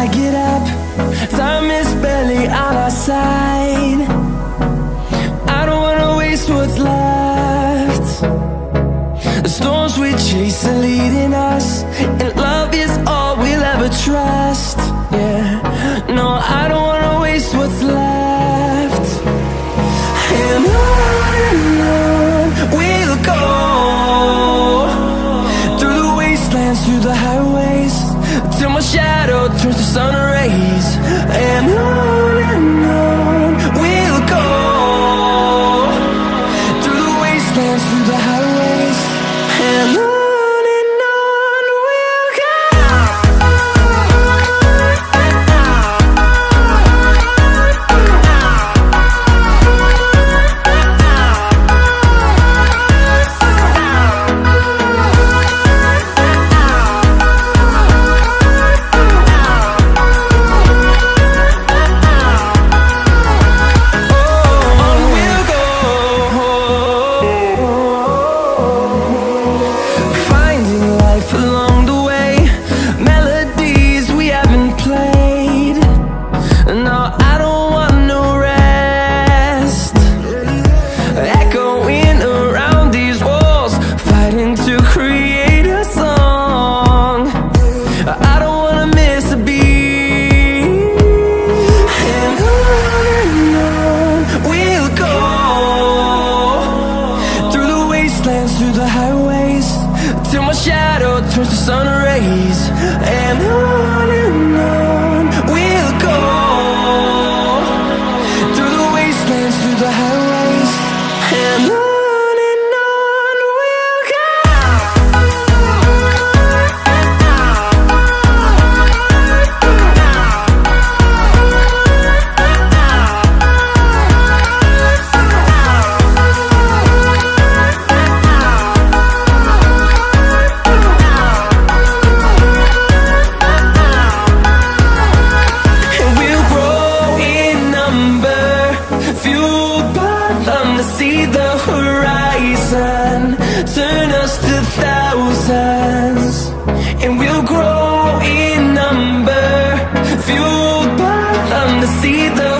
get up, time is barely on our side. I don't wanna waste what's left. The storms we chase are leading us, and love is all we'll ever trust. Yeah, no, I don't wanna waste what's left. And on we'll go, through the wastelands, through the highways, till my shadow turns to sun rays. And on we'll go, through the wastelands, through the highways, and on we'll go. Through the highways, till my shadow turns to sun rays. And on we'll go, through the wastelands, through the highways, and on we'll go. See the horizon, turn us to thousands, and we'll grow in number, fueled by them to see the